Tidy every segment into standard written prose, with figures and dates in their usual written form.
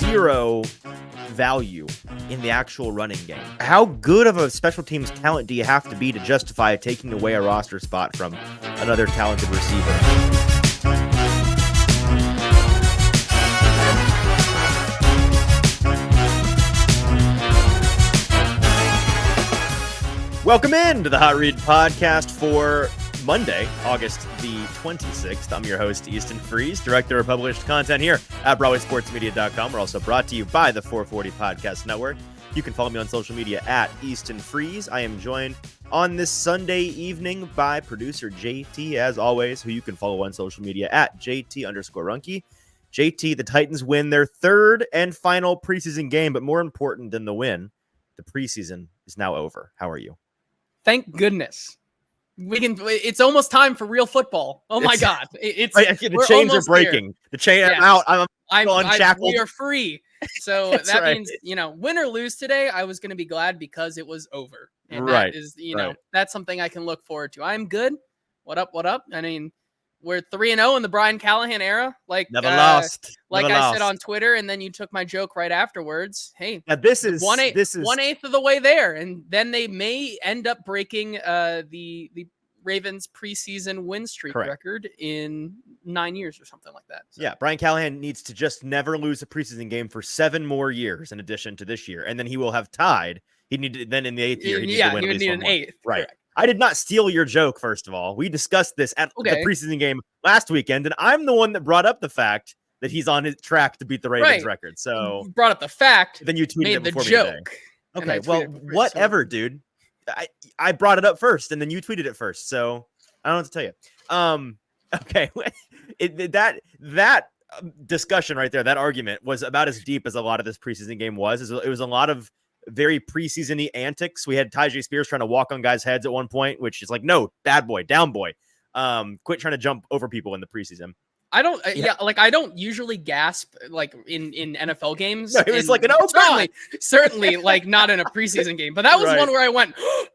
zero value in the actual running game. How good of a special teams talent do you have to be to justify taking away a roster spot from another talented receiver? Welcome in to the Hot Read podcast for Monday, August the 26th. I'm your host, Easton Freeze, director of published content here at BroadwaySportsMedia.com. We're also brought to you by the 440 Podcast Network. You can follow me on social media at Easton Freeze. I am joined on this Sunday evening by producer JT, as always, who you can follow on social media at JT_Runke. JT, the Titans win their third and final preseason game, but more important than the win, the preseason is now over. How are you? Thank goodness. It's almost time for real football. Oh my God. The chains are breaking. Here. The chain, yes. I'm out. I'm unshackled. We are free. So that means, win or lose today, I was going to be glad because it was over. And that is, that's something I can look forward to. I'm good. What up? I mean, we're 3-0 in the Brian Callahan era. Never lost. I said on Twitter, and then you took my joke right afterwards. Hey, now this is 1/8 of the way there, and then they may end up breaking the Ravens preseason win streak record in 9 years or something like that. So. Yeah, Brian Callahan needs to just never lose a preseason game for 7 more years in addition to this year, and then he will have tied. He'd need to, then in the 8th year, he would need an 8th. Right. Correct. I did not steal your joke, first of all. We discussed this at the preseason game last weekend, and I'm the one that brought up the fact that he's on his track to beat the Ravens record. So you brought up the fact, then you tweeted it before the joke. Okay, well, whatever, dude. I brought it up first, and then you tweeted it first. So I don't know what to tell you. Okay, that discussion right there, that argument was about as deep as a lot of this preseason game was. It was a lot of very preseason-y antics. We had Tyjae Spears trying to walk on guys' heads at one point, which is like, no, bad boy, down boy. Quit trying to jump over people in the preseason. I don't, I don't usually gasp like in NFL games. No, it was like certainly like not in a preseason game, but that was one where I went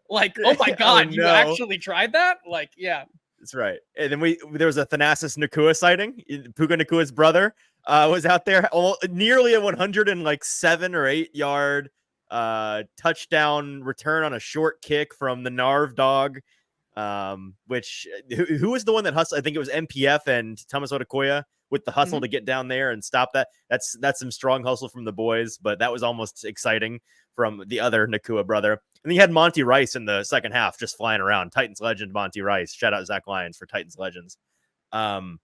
like, oh my God, you actually tried that? Like, yeah. That's right. And then there was a Thanasis Nacua sighting. Puka Nacua's brother was out there, nearly a 107 or 8 yard touchdown return on a short kick from the Narv dog. Which who was the one that hustled? I think it was MPF and Thomas Odukoya with the hustle to get down there and stop that. That's some strong hustle from the boys, but that was almost exciting from the other Nacua brother. And then you had Monty Rice in the second half just flying around. Titans legend Monty Rice. Shout out Zach Lyons for Titans legends. And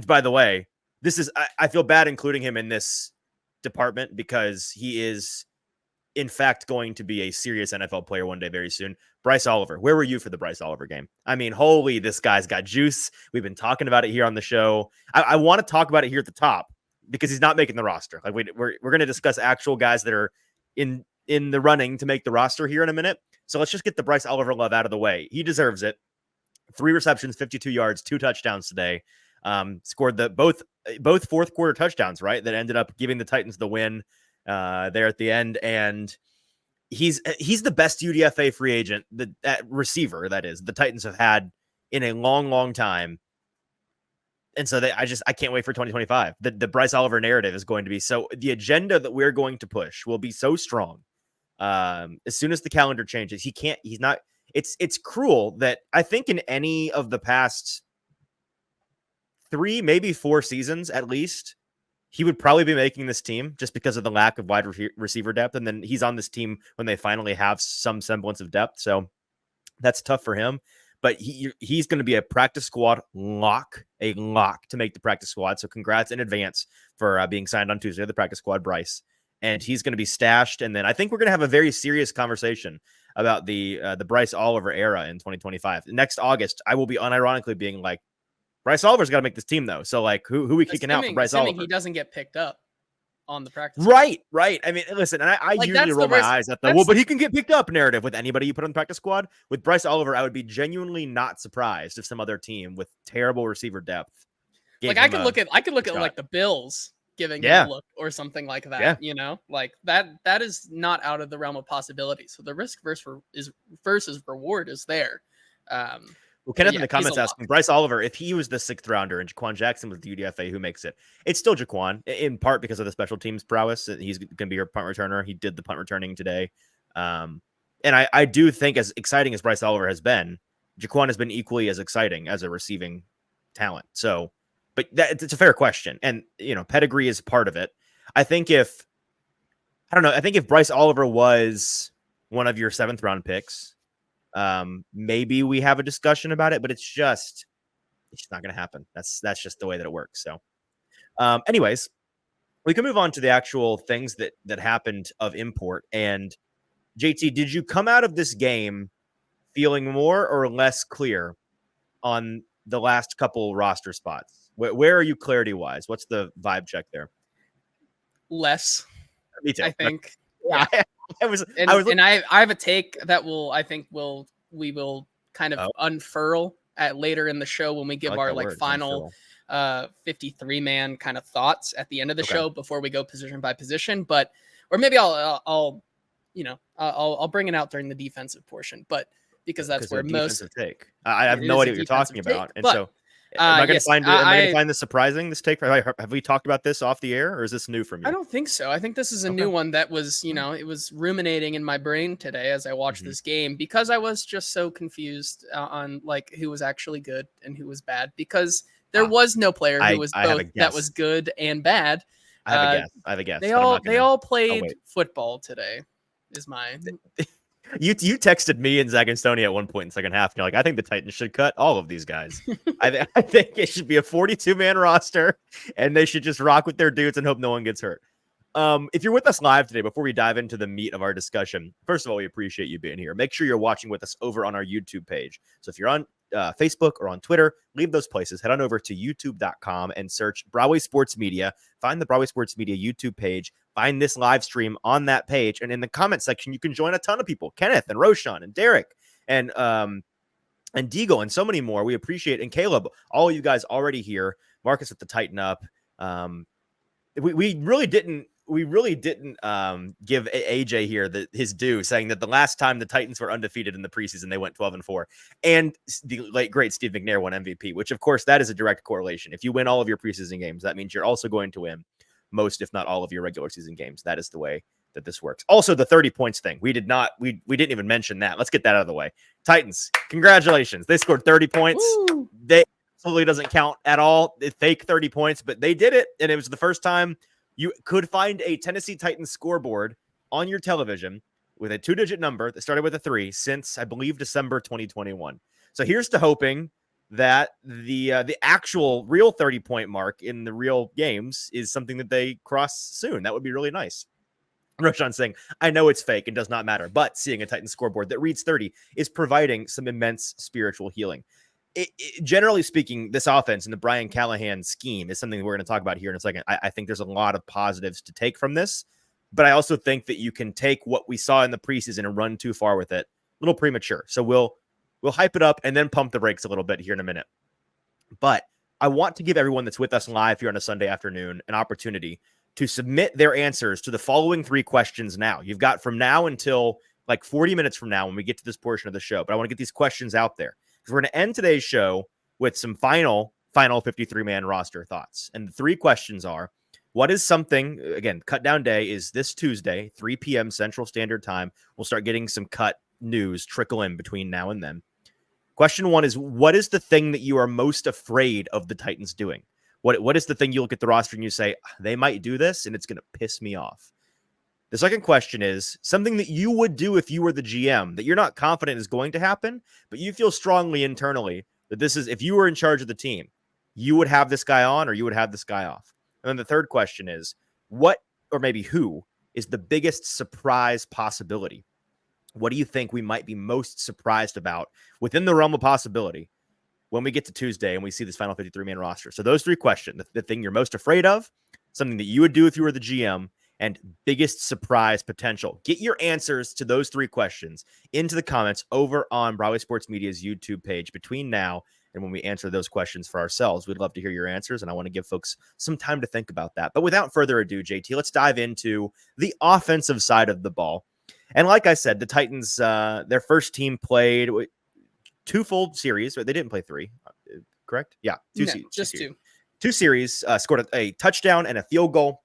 by the way, this is I feel bad including him in this department because he is in fact going to be a serious NFL player one day very soon. Bryce Oliver. Where were you for the Bryce Oliver game? I mean, holy, this guy's got juice. We've been talking about it here on the show. I want to talk about it here at the top because he's not making the roster. Like we're going to discuss actual guys that are in the running to make the roster here in a minute. So let's just get the Bryce Oliver love out of the way. He deserves it. 3 receptions, 52 yards, 2 touchdowns today. Scored both fourth quarter touchdowns, right? That ended up giving the Titans the win there at the end. And he's the best UDFA free agent, that receiver, that is, the Titans have had in a long, long time. And so I can't wait for 2025. The Bryce Oliver narrative is going to be the agenda that we're going to push will be so strong. As soon as the calendar changes, it's cruel that I think in any of the past 3, maybe 4 seasons, at least, he would probably be making this team just because of the lack of wide receiver depth. And then he's on this team when they finally have some semblance of depth. So that's tough for him. But he's going to be a practice squad lock to make the practice squad. So congrats in advance for being signed on Tuesday, the practice squad, Bryce. And he's going to be stashed. And then I think we're going to have a very serious conversation about the Bryce Oliver era in 2025. Next August, I will be unironically being like, Bryce Oliver's got to make this team, though. So, like, who we kicking out for Bryce Oliver? He doesn't get picked up on the practice. Right. I mean, listen, and I usually roll my eyes at but he can get picked up narrative with anybody you put on the practice squad. With Bryce Oliver, I would be genuinely not surprised if some other team with terrible receiver depth. I could look at like the Bills giving him a look or something like that. Yeah. Like that is not out of the realm of possibility. So the risk versus reward is there. Well, Kenneth in the comments asking Bryce Oliver, if he was the 6th rounder and Jaquan Jackson was the UDFA, who makes it? It's still Jaquan, in part because of the special teams prowess. He's going to be your punt returner. He did the punt returning today. And I do think, as exciting as Bryce Oliver has been, Jaquan has been equally as exciting as a receiving talent. So, but it's a fair question. And, pedigree is part of it. I think if Bryce Oliver was one of your 7th round picks, maybe we have a discussion about it, but it's just not going to happen. That's just the way that it works. So, anyways, we can move on to the actual things that happened of import. And JT, did you come out of this game feeling more or less clear on the last couple roster spots? Where are you clarity wise? What's the vibe check there? Less. Me too. I think. Yeah. I have a take that we will kind of unfurl at later in the show when we give our final 53-man kind of thoughts at the end of the show before we go position by position. But or maybe I'll bring it out during the defensive portion, but because that's where most take. I have no idea what you're talking about, and so. Am I going to find this surprising, this take? Have we talked about this off the air, or is this new for me? I don't think so. I think this is a new one that was, it was ruminating in my brain today as I watched this game, because I was just so confused on like who was actually good and who was bad, because there was no player who was both that was good and bad. I have a guess. They all played football today. Is my. You texted me and Zach and Stoney at one point in the second half, and you're like, I think the Titans should cut all of these guys. I think it should be a 42-man roster, and they should just rock with their dudes and hope no one gets hurt. If you're with us live today, before we dive into the meat of our discussion, first of all, we appreciate you being here. Make sure you're watching with us over on our YouTube page. So if you're on Facebook or on Twitter, leave those places. Head on over to youtube.com and search Broadway Sports Media. Find the Broadway Sports Media YouTube page. Find this live stream on that page. And in the comment section, you can join a ton of people. Kenneth and Roshan and Derek and Deagle and so many more. We appreciate. And Caleb, all of you guys already here. Marcus with the Tighten Up. We really didn't give AJ here his due, saying that the last time the Titans were undefeated in the preseason, they went 12-4, and the late great Steve McNair won MVP, which of course that is a direct correlation. If you win all of your preseason games, that means you're also going to win most, if not all, of your regular season games. That is the way that this works. Also, the 30 points thing, we didn't even mention that. Let's get that out of the way. Titans, congratulations. They scored 30 points. Woo! They absolutely doesn't count at all. They fake 30 points, but they did it. And it was the first time you could find a Tennessee Titans scoreboard on your television with a 2-digit number that started with a 3 since, I believe, December 2021. So here's to hoping that the actual real 30-point mark in the real games is something that they cross soon. That would be really nice. Roshan saying, I know it's fake and does not matter, but seeing a Titans scoreboard that reads 30 is providing some immense spiritual healing. Generally speaking, this offense and the Brian Callahan scheme is something we're going to talk about here in a second. I think there's a lot of positives to take from this, but I also think that you can take what we saw in the preseason and run too far with it. A little premature. So we'll hype it up and then pump the brakes a little bit here in a minute. But I want to give everyone that's with us live here on a Sunday afternoon an opportunity to submit their answers to the following 3 questions now. You've got from now until like 40 minutes from now when we get to this portion of the show. But I want to get these questions out there, because we're going to end today's show with some final 53-man roster thoughts. And the 3 questions are, what is something, again, cut down day is this Tuesday, 3 p.m. Central Standard Time. We'll start getting some cut news trickle in between now and then. Question 1 is, what is the thing that you are most afraid of the Titans doing? What is the thing you look at the roster and you say, they might do this and it's going to piss me off? The second question is something that you would do if you were the GM that you're not confident is going to happen, but you feel strongly internally that this is, if you were in charge of the team, you would have this guy on or you would have this guy off. And then the third question is, what, or maybe who, is the biggest surprise possibility? What do you think we might be most surprised about within the realm of possibility when we get to Tuesday and we see this final 53-man roster? So those 3 questions, the thing you're most afraid of, something that you would do if you were the GM, and biggest surprise potential. Get your answers to those 3 questions into the comments over on Broadway Sports Media's YouTube page between now and when we answer those questions for ourselves. We'd love to hear your answers, and I want to give folks some time to think about that. But without further ado, JT, let's dive into the offensive side of the ball. And like I said, the Titans, their first team played 2 full series. They didn't play 3, correct? Yeah, just 2. 2 series, scored a touchdown and a field goal.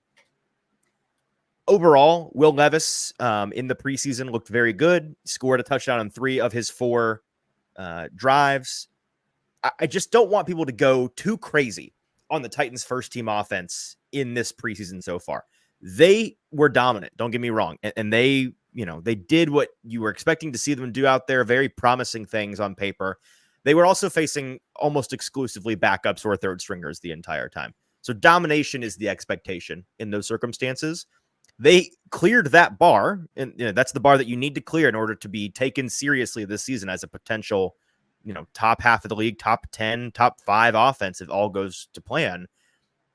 Overall, Will Levis in the preseason looked very good. Scored a touchdown on 3 of his 4 drives. I just don't want people to go too crazy on the Titans' first team offense in this preseason so far. They were dominant, don't get me wrong. And they, they did what you were expecting to see them do out there. Very promising things on paper. They were also facing almost exclusively backups or third stringers the entire time. So domination is the expectation in those circumstances. They cleared that bar, and that's the bar that you need to clear in order to be taken seriously this season as a potential, top half of the league, top 10, top 5 offense if all goes to plan.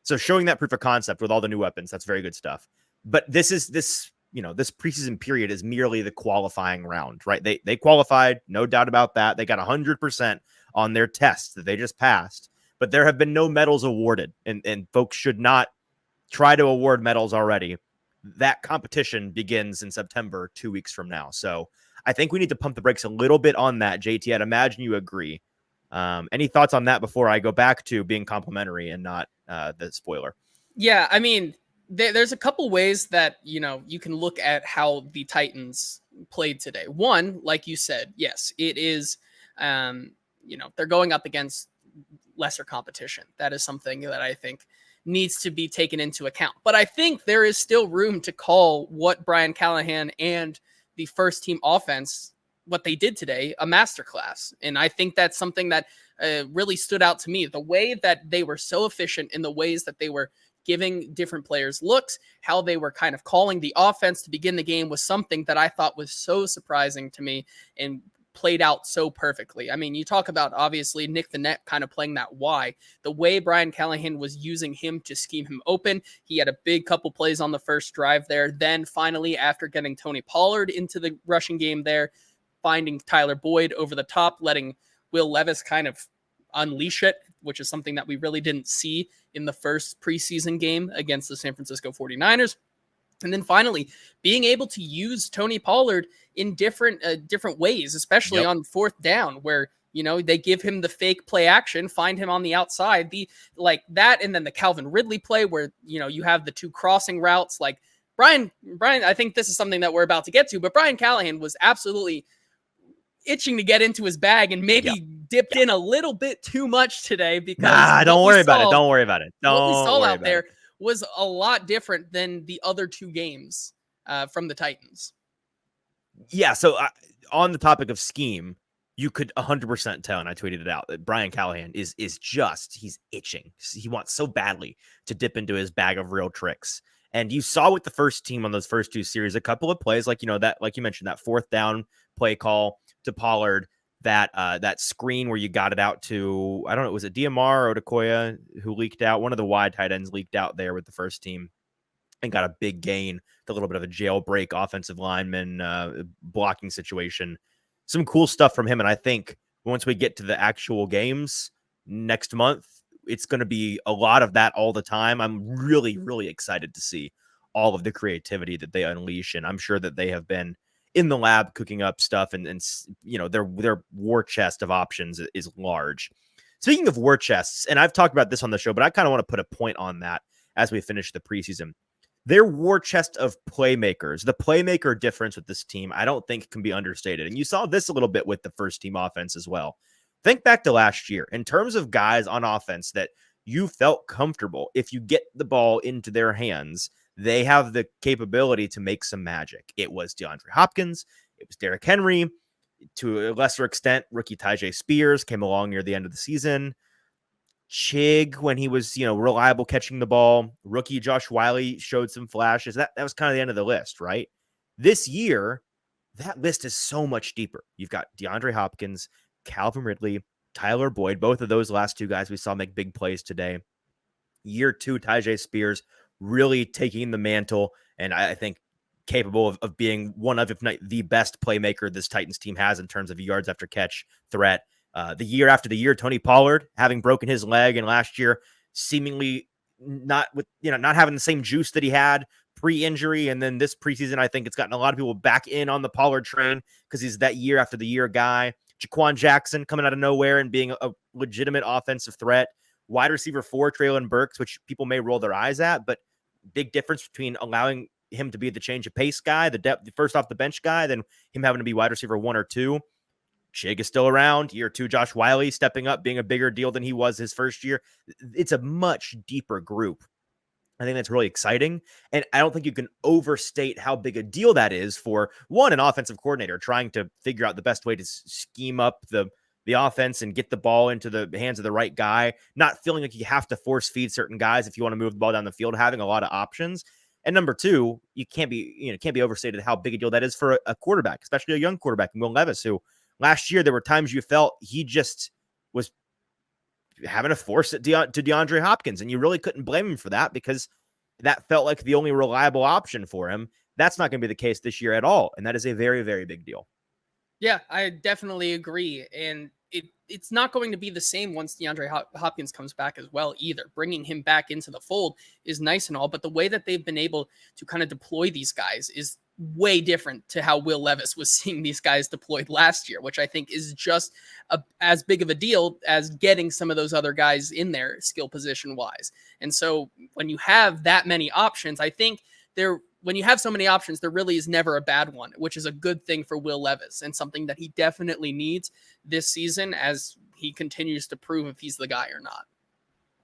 So showing that proof of concept with all the new weapons, that's very good stuff. But this preseason period is merely the qualifying round, right? They qualified, no doubt about that. They got 100% on their tests that they just passed, but there have been no medals awarded, and folks should not try to award medals already. That competition begins in September, 2 weeks from now. So I think we need to pump the brakes a little bit on that, JT. I'd imagine you agree. Any thoughts on that before I go back to being complimentary and not the spoiler? Yeah, I mean, there's a couple ways that, you can look at how the Titans played today. One, like you said, yes, it is, they're going up against lesser competition. That is something that I think needs to be taken into account. But I think there is still room to call what Brian Callahan and the first team offense, what they did today, a masterclass. And I think that's something that really stood out to me. The way that they were so efficient in the ways that they were giving different players looks, how they were kind of calling the offense to begin the game was something that I thought was so surprising to me and played out so perfectly. I mean, you talk about obviously Nick the Net kind of playing that Y. The way Brian Callahan was using him to scheme him open, he had a big couple plays on the first drive there. Then finally, after getting Tony Pollard into the rushing game there, finding Tyler Boyd over the top, letting Will Levis kind of unleash it, which is something that we really didn't see in the first preseason game against the San Francisco 49ers. And then finally, being able to use Tony Pollard in different ways, especially on 4th down, where, they give him the fake play action, find him on the outside, and then the Calvin Ridley play where, you have the 2 crossing routes. Like Brian, I think this is something that we're about to get to, but Brian Callahan was absolutely itching to get into his bag and maybe dipped in a little bit too much today because don't worry about it. Don't worry about it. What we saw out there was a lot different than the other 2 games from the Titans. Yeah, so on the topic of scheme, you could 100% tell, and I tweeted it out, that Brian Callahan is he's itching. He wants so badly to dip into his bag of real tricks. And you saw with the first team on those first 2 series, a couple of plays, like you mentioned, that 4th down play call to Pollard, that screen where you got it out to, I don't know, was it DMR or Odekoya who leaked out? One of the wide tight ends leaked out there with the first team and got a big gain, a little bit of a jailbreak offensive lineman blocking situation. Some cool stuff from him. And I think once we get to the actual games next month, it's going to be a lot of that all the time. I'm really, really excited to see all of the creativity that they unleash. And I'm sure that they have been in the lab cooking up stuff, and their war chest of options is large. Speaking of war chests, and I've talked about this on the show, but I kind of want to put a point on that as we finish the preseason. Their war chest of playmakers, the playmaker difference with this team, I don't think can be understated. And you saw this a little bit with the first team offense as well. Think back to last year in terms of guys on offense that you felt comfortable. If you get the ball into their hands, they have the capability to make some magic. It was DeAndre Hopkins. It was Derrick Henry. To a lesser extent, rookie Tyjae Spears came along near the end of the season. Chig, when he was, reliable catching the ball. Rookie Josh Wiley showed some flashes. That was kind of the end of the list, right? This year, that list is so much deeper. You've got DeAndre Hopkins, Calvin Ridley, Tyler Boyd. Both of those last 2 guys we saw make big plays today. Year 2, Tyjae Spears really taking the mantle, and I think capable of being one of, if not the best playmaker this Titans team has in terms of yards after catch threat. The year after the year, Tony Pollard having broken his leg, and last year seemingly not having the same juice that he had pre-injury. And then this preseason, I think it's gotten a lot of people back in on the Pollard train because he's that year after the year guy. Jaquan Jackson coming out of nowhere and being a legitimate offensive threat. Wide receiver 4, Treylon Burks, which people may roll their eyes at, but big difference between allowing him to be the change of pace guy, the depth, first off the bench guy, then him having to be wide receiver 1 or 2. Chig is still around. Year 2, Josh Wiley stepping up, being a bigger deal than he was his first year. It's a much deeper group. I think that's really exciting. And I don't think you can overstate how big a deal that is for, one, an offensive coordinator trying to figure out the best way to scheme up the offense and get the ball into the hands of the right guy, not feeling like you have to force feed certain guys if you want to move the ball down the field, having a lot of options. And number 2, you can't be overstated how big a deal that is for a quarterback, especially a young quarterback, Will Levis, who last year there were times you felt he just was having to force it to DeAndre Hopkins, and you really couldn't blame him for that because that felt like the only reliable option for him. That's not going to be the case this year at all, and that is a very, very big deal. Yeah, I definitely agree, and it's not going to be the same once DeAndre Hopkins comes back as well either. Bringing him back into the fold is nice and all, but the way that they've been able to kind of deploy these guys is way different to how Will Levis was seeing these guys deployed last year, which I think is just as big of a deal as getting some of those other guys in there skill position wise. And so when you have that many options, I think when you have so many options, there really is never a bad one, which is a good thing for Will Levis and something that he definitely needs this season as he continues to prove if he's the guy or not.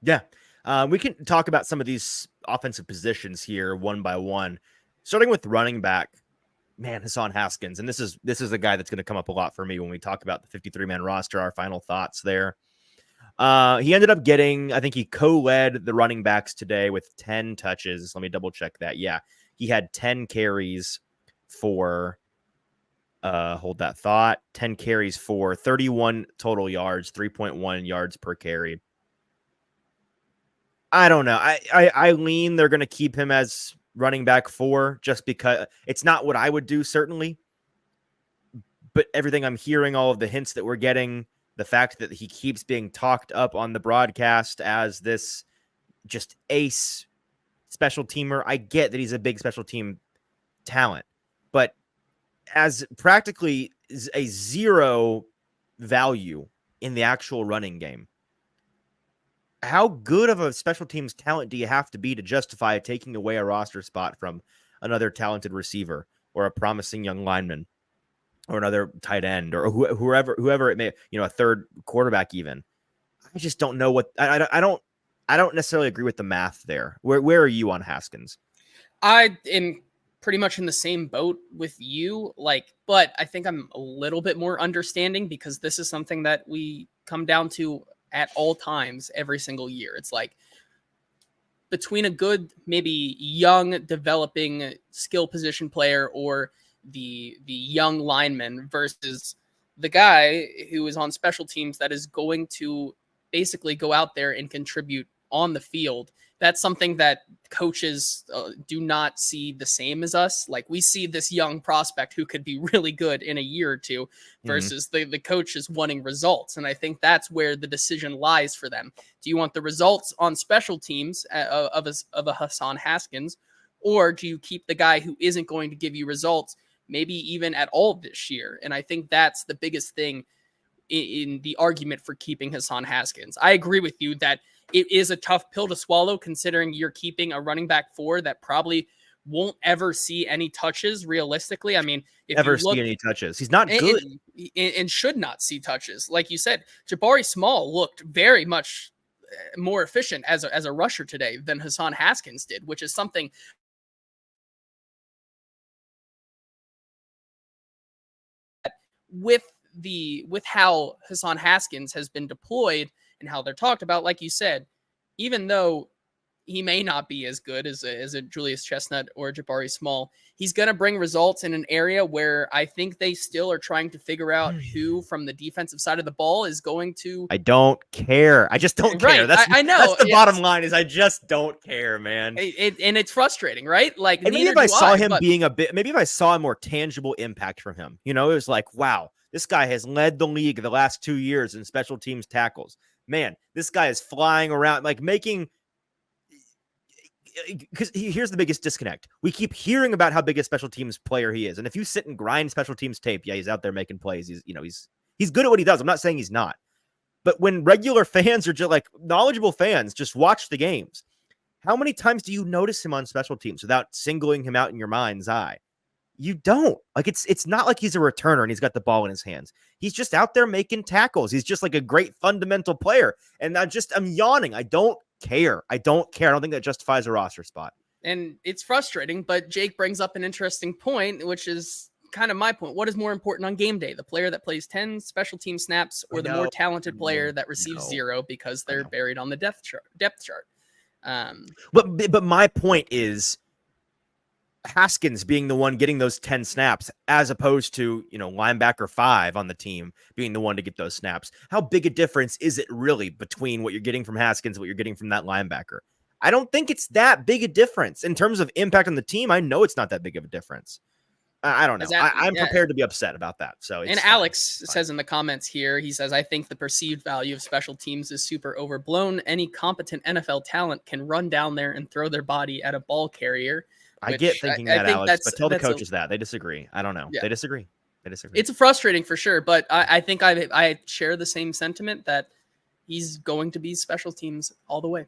Yeah. We can talk about some of these offensive positions here one by one, starting with running back. Man, Hassan Haskins. And this is a guy that's going to come up a lot for me when we talk about the 53-man roster, our final thoughts there. He ended up getting, I think he co-led the running backs today with 10 touches. Let me double check that. Yeah. He had 10 carries for, hold that thought, 10 carries for 31 total yards, 3.1 yards per carry. I don't know. I lean they're going to keep him as running back 4 just because it's not what I would do, certainly. But everything I'm hearing, all of the hints that we're getting, the fact that he keeps being talked up on the broadcast as this just ace special teamer. I get that he's a big special team talent, but as practically a zero value in the actual running game, how good of a special teams talent do you have to be to justify taking away a roster spot from another talented receiver or a promising young lineman or another tight end or whoever it may, a third quarterback even? I just don't know what I don't necessarily agree with the math there. Where are you on Haskins? I am pretty much in the same boat with you, but I think I'm a little bit more understanding because this is something that we come down to at all times every single year. It's like between a good, maybe young, developing skill position player or the young lineman versus the guy who is on special teams that is going to basically go out there and contribute on the field. That's something that coaches do not see the same as us. Like, we see this young prospect who could be really good in a year or two versus the coach is wanting results. And I think that's where the decision lies for them. Do you want the results on special teams of a Hassan Haskins, or do you keep the guy who isn't going to give you results, maybe even at all this year? And I think that's the biggest thing in the argument for keeping Hassan Haskins. I agree with you that it is a tough pill to swallow, considering you're keeping a running back 4 that probably won't ever see any touches realistically. I mean, if ever you look, see any touches, he's not good and should not see touches. Like you said, Jabari Small looked very much more efficient as a rusher today than Hassan Haskins did, which is something with how Hassan Haskins has been deployed and how they're talked about. Like you said, even though he may not be as good as a Julius Chestnut or Jabari Small, he's going to bring results in an area where I think they still are trying to figure out who from the defensive side of the ball is going to. I don't care. I just don't care. Right. I know. That's the bottom line, is I just don't care, man. And it's frustrating, right? Like, and maybe if I saw him being maybe if I saw a more tangible impact from him, it was like, wow, this guy has led the league the last 2 years in special teams tackles. Man, this guy is flying around, like making. Because here's the biggest disconnect. We keep hearing about how big a special teams player he is. And if you sit and grind special teams tape, yeah, he's out there making plays. He's He's good at what he does. I'm not saying he's not. But when regular fans are just like knowledgeable fans, just watch the games. How many times do you notice him on special teams without singling him out in your mind's eye? You don't. Like, it's not like he's a returner and he's got the ball in his hands. He's just out there making tackles. He's just like a great fundamental player. And I'm yawning. I don't care. I don't think that justifies a roster spot. And it's frustrating, but Jake brings up an interesting point, which is kind of my point. What is more important on game day? The player that plays 10 special team snaps or the more talented player that receives 0 because they're buried on the depth chart? But my point is Haskins being the one getting those 10 snaps as opposed to, linebacker 5 on the team being the one to get those snaps. How big a difference is it really between what you're getting from Haskins and what you're getting from that linebacker? I don't think it's that big a difference in terms of impact on the team. I know it's not that big of a difference. I don't know. I'm prepared to be upset about that. And Alex says in the comments here, he says, I think the perceived value of special teams is super overblown. Any competent NFL talent can run down there and throw their body at a ball carrier. I get thinking that, Alex, but tell the coaches that. They disagree. I don't know. Yeah. They disagree. It's frustrating for sure, but I think I share the same sentiment that he's going to be special teams all the way.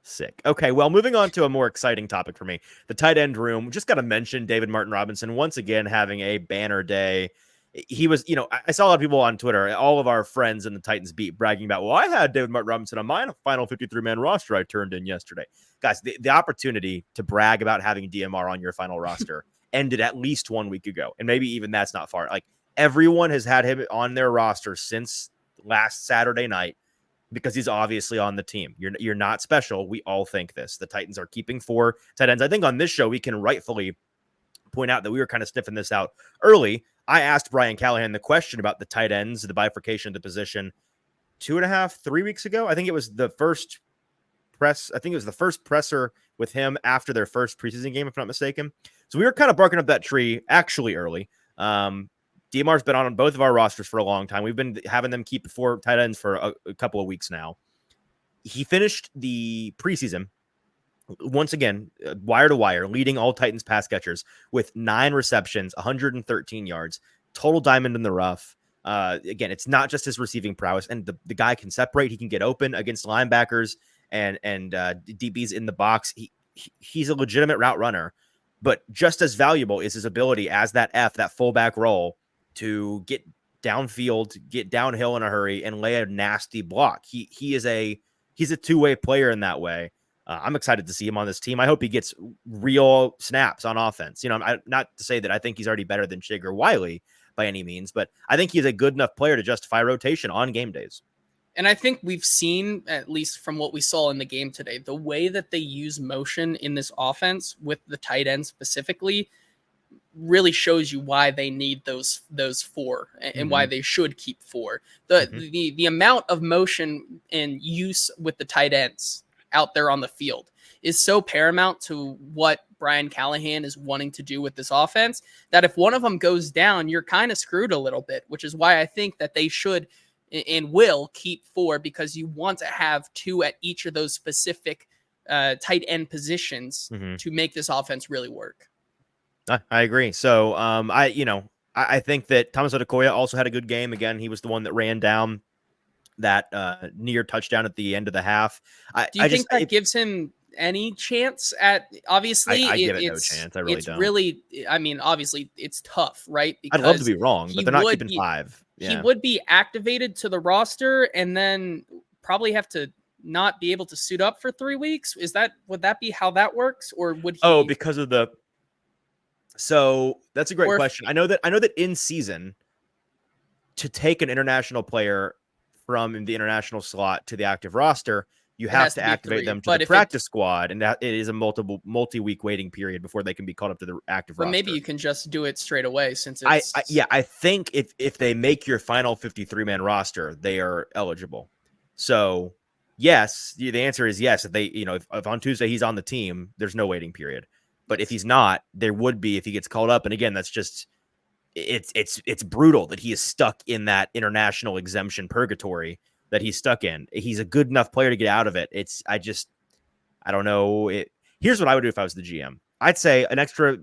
Sick. Okay, well, moving on to a more exciting topic for me, the tight end room. Just got to mention David Martin Robinson once again having a banner day. He was, I saw a lot of people on Twitter, all of our friends in the Titans beat bragging about, well, I had David Martin Robinson on my final 53-man roster I turned in yesterday. Guys, the opportunity to brag about having DMR on your final roster ended at least 1 week ago, and maybe even that's not far. Like, everyone has had him on their roster since last Saturday night, because he's obviously on the team. You're not special. We all think this. The Titans are keeping 4 tight ends. I think on this show, we can rightfully point out that we were kind of sniffing this out early. I asked Brian Callahan the question about the tight ends, the bifurcation of the position 2.5, 3 weeks ago. I think it was the first presser with him after their first preseason game, if I'm not mistaken. So we were kind of barking up that tree actually early. DMR's been on both of our rosters for a long time. We've been having them keep 4 tight ends for a couple of weeks now. He finished the preseason, once again, wire to wire, leading all Titans pass catchers with 9 receptions, 113 yards, total diamond in the rough. Again, it's not just his receiving prowess, and the guy can separate. He can get open against linebackers and DBs in the box. He's a legitimate route runner, but just as valuable is his ability as that fullback role to get downfield, get downhill in a hurry, and lay a nasty block. He's a two-way player in that way. I'm excited to see him on this team. I hope he gets real snaps on offense. Not to say that I think he's already better than Chig or Wiley by any means, but I think he's a good enough player to justify rotation on game days. And I think we've seen, at least from what we saw in the game today, the way that they use motion in this offense with the tight end specifically really shows you why they need those 4 and why they should keep 4. The amount of motion and use with the tight ends out there on the field is so paramount to what Brian Callahan is wanting to do with this offense that if one of them goes down, you're kind of screwed a little bit, which is why I think that they should and will keep 4, because you want to have 2 at each of those specific tight end positions to make this offense really work. I agree. So I think that Thomas Odukoya also had a good game. Again, he was the one that ran down that near touchdown at the end of the half. Do you think that gives him any chance at, obviously? I give it no chance. I really don't. Really, I mean, obviously it's tough, right? Because I'd love to be wrong, but they're not keeping 5. Yeah. He would be activated to the roster and then probably have to not be able to suit up for 3 weeks. Would that be how that works? Or would he? Oh, because of the. So that's a great question. I know that in season, to take an international player from the international slot to the active roster, you have to activate them to the practice squad, and that it is a multi-week waiting period before they can be called up to the active roster. But maybe you can just do it straight away, since it's... I think if they make your final 53-man roster, they are eligible. So yes, the answer is yes. If they, if on Tuesday he's on the team, there's no waiting period. But if he's not, there would be if he gets called up. And again, that's just it's brutal that he is stuck in that international exemption purgatory that he's stuck in. He's a good enough player to get out of it. I don't know. Here's what I would do if I was the GM. I'd say an extra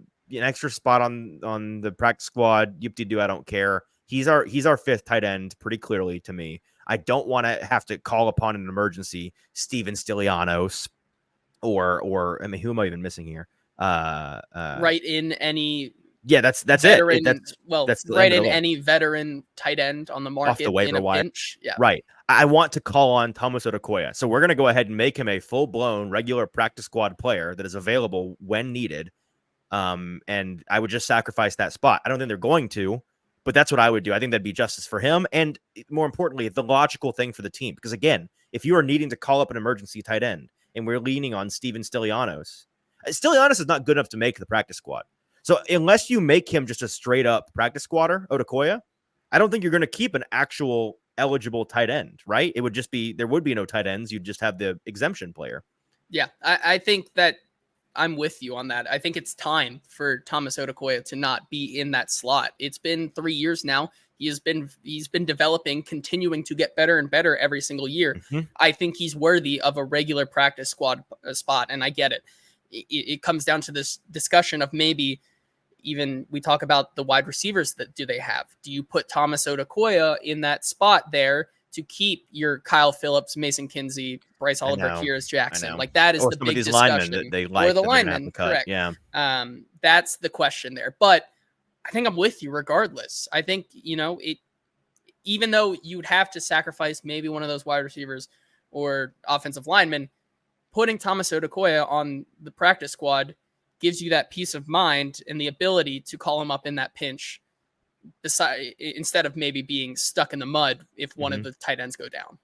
spot on the practice squad. Yip-de-doo, I don't care. He's our 5th tight end pretty clearly to me. I don't want to have to call upon an emergency Steven Stylianos or I mean, who am I even missing here? Right in any that's veteran, it. That's right in any veteran tight end on the market off the waiver in a wire. pinch. Yeah. Right. I want to call on Thomas Odukoya. So we're going to go ahead and make him a full-blown regular practice squad player that is available when needed. And I would just sacrifice that spot. I don't think they're going to, but that's what I would do. I think that'd be justice for him. And more importantly, the logical thing for the team. Because again, if you are needing to call up an emergency tight end and we're leaning on Steven Stylianos is not good enough to make the practice squad. So unless you make him just a straight up practice squatter, Odukoya, I don't think you're going to keep an actual eligible tight end, right? It would just be, there would be no tight ends. You'd just have the exemption player. Yeah. I think that I'm with you on that. I think it's time for Thomas Odukoya to not be in that slot. It's been 3 years now. He's been developing, continuing to get better and better every single year. Mm-hmm. I think he's worthy of a regular practice squad spot. And I get it. It comes down to this discussion of maybe even we talk about the wide receivers that do they have? Do you put Thomas Odukoya in that spot there to keep your Kyle Phillips, Mason Kinsey, Bryce Oliver, Kyrus Jackson? Like that is the big discussion. That they like, or the linemen, correct? Yeah. That's the question there. But I think I'm with you regardless. I think, even though you'd have to sacrifice maybe one of those wide receivers or offensive linemen, putting Thomas Odukoya on the practice squad gives you that peace of mind and the ability to call him up in that pinch instead of maybe being stuck in the mud if one of the tight ends go down.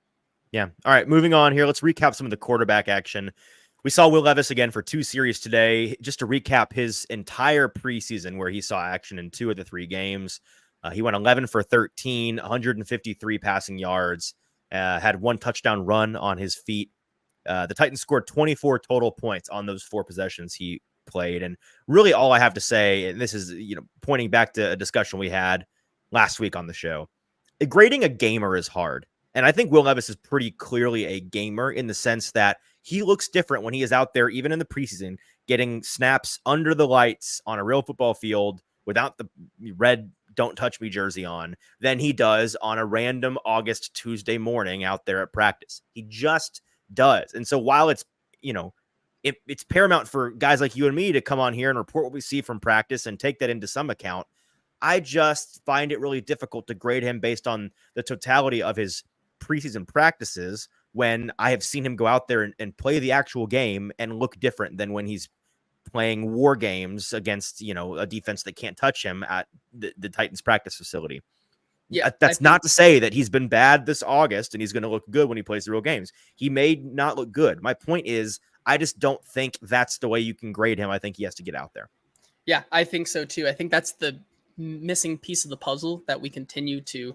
Yeah. All right, moving on here. Let's recap some of the quarterback action. We saw Will Levis again for 2 series today. Just to recap his entire preseason where he saw action in 2 of the 3 games. He went 11 for 13, 153 passing yards, had 1 touchdown run on his feet. The Titans scored 24 total points on those 4 possessions he played. And really all I have to say, and this is, pointing back to a discussion we had last week on the show, grading a gamer is hard. And I think Will Levis is pretty clearly a gamer in the sense that he looks different when he is out there, even in the preseason, getting snaps under the lights on a real football field without the red "Don't Touch Me" jersey on than he does on a random August Tuesday morning out there at practice. He just does. And so while it's, it's paramount for guys like you and me to come on here and report what we see from practice and take that into some account, I just find it really difficult to grade him based on the totality of his preseason practices when I have seen him go out there and play the actual game and look different than when he's playing war games against, a defense that can't touch him at the Titans practice facility. Yeah, that's not to say that he's been bad this August and he's going to look good when he plays the real games. He may not look good. My point is, I just don't think that's the way you can grade him. I think he has to get out there. Yeah, I think so too. I think that's the missing piece of the puzzle that we continue to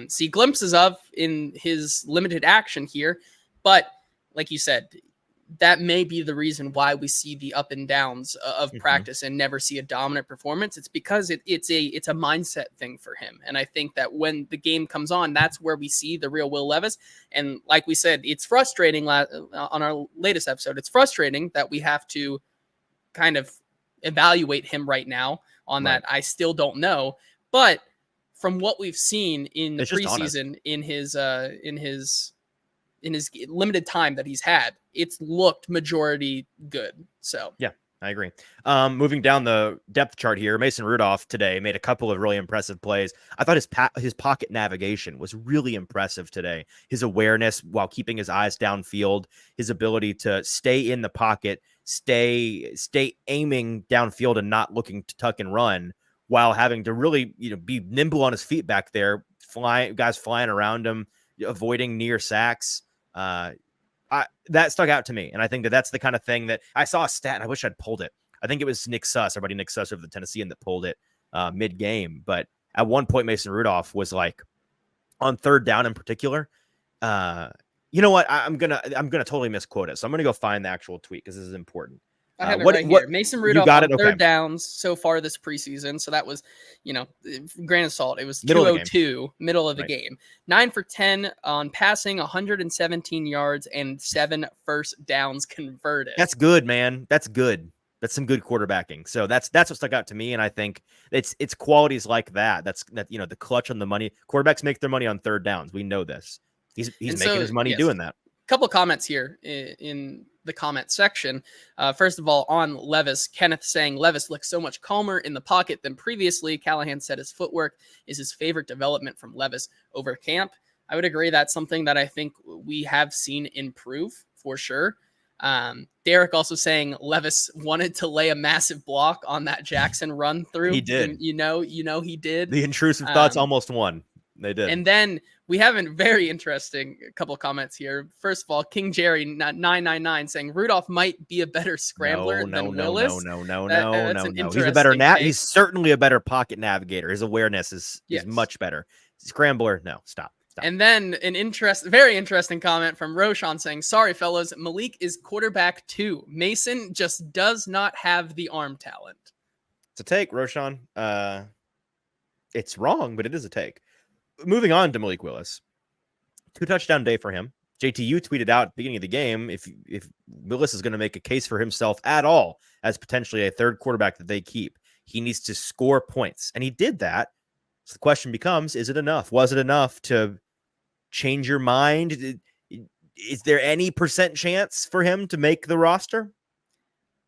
see glimpses of in his limited action here. But like you said, that may be the reason why we see the up and downs of practice and never see a dominant performance. It's because it's a mindset thing for him. And I think that when the game comes on, that's where we see the real Will Levis. And like we said, it's frustrating on our latest episode. It's frustrating that we have to kind of evaluate him right now on that. I still don't know, but from what we've seen in the preseason, in his limited time that he's had, it's looked majority good. So yeah, I agree. Moving down the depth chart here, Mason Rudolph today made a couple of really impressive plays. I thought his pocket navigation was really impressive today. His awareness while keeping his eyes downfield, his ability to stay in the pocket, stay aiming downfield and not looking to tuck and run while having to really, be nimble on his feet back there, guys flying around him, avoiding near sacks. That stuck out to me. And I think that's the kind of thing that I saw a stat and I wish I'd pulled it. I think it was Nick Suss, our buddy Nick Suss of the Tennessean, that pulled it mid game. But at one point, Mason Rudolph was like on 3rd down in particular. You know what? I'm going to totally misquote it. So I'm going to go find the actual tweet because this is important. I have it right here. Mason Rudolph on 3rd downs so far this preseason. So that was, grain of salt. It was 202, middle of the game. 9 for 10 on passing, 117 yards, and 7 first downs converted. That's good, man. That's good. That's some good quarterbacking. So that's what stuck out to me. And I think it's qualities like that. The clutch on the money. Quarterbacks make their money on third downs. We know this. He's making his money doing that. Couple comments here in the comment section. First of all, on Levis, Kenneth saying Levis looks so much calmer in the pocket than previously. Callahan said his footwork is his favorite development from Levis over camp. I would agree. That's something that I think we have seen improve for sure. Derek also saying Levis wanted to lay a massive block on that Jackson run through. He did. You know, he did. The intrusive thoughts almost won. They did. And then we have a very interesting couple comments here. First of all, King Jerry 999 saying Rudolph might be a better scrambler than Willis. No. He's a better He's certainly a better pocket navigator. His awareness is much better. Scrambler, no, stop. And then an very interesting comment from Roshan saying, sorry, fellas, Malik is quarterback 2. Mason just does not have the arm talent. It's a take, Roshan. It's wrong, but it is a take. Moving on to Malik Willis. 2-touchdown day for him. JT, you tweeted out at the beginning of the game, if Willis is going to make a case for himself at all as potentially a third quarterback that they keep, he needs to score points. And he did that. So the question becomes, is it enough? Was it enough to change your mind? Is there any percent chance for him to make the roster?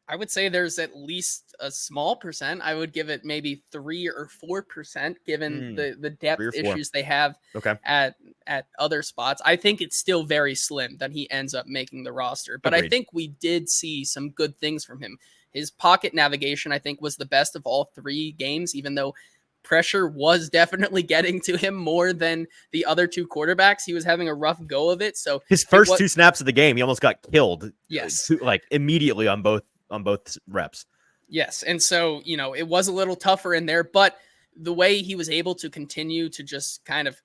I would say there's at least a small percent. I would give it maybe 3 or 4%, given the depth issues they have at other spots. I think it's still very slim that he ends up making the roster. But agreed. I think we did see some good things from him. His pocket navigation, I think, was the best of all 3 games, even though pressure was definitely getting to him more than the other 2 quarterbacks. He was having a rough go of it. So his first 2 snaps of the game, he almost got killed. Yes. Like immediately on both reps. Yes. And so, it was a little tougher in there, but the way he was able to continue to just kind of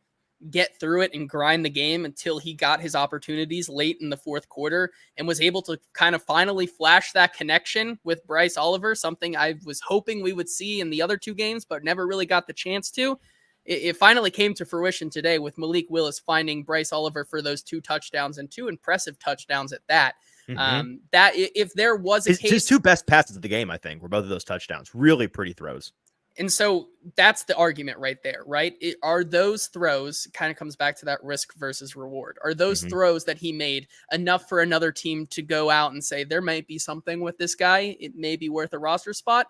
get through it and grind the game until he got his opportunities late in the 4th quarter and was able to kind of finally flash that connection with Bryce Oliver, something I was hoping we would see in the other 2 games, but never really got the chance to. It finally came to fruition today with Malik Willis finding Bryce Oliver for those 2 touchdowns and 2 impressive touchdowns at that. That if there was a case, his 2 best passes of the game, I think, were both of those touchdowns. Really pretty throws. And so that's the argument right there, right? Are those throws, kind of comes back to that risk versus reward. Are those throws that he made enough for another team to go out and say, there might be something with this guy, it may be worth a roster spot?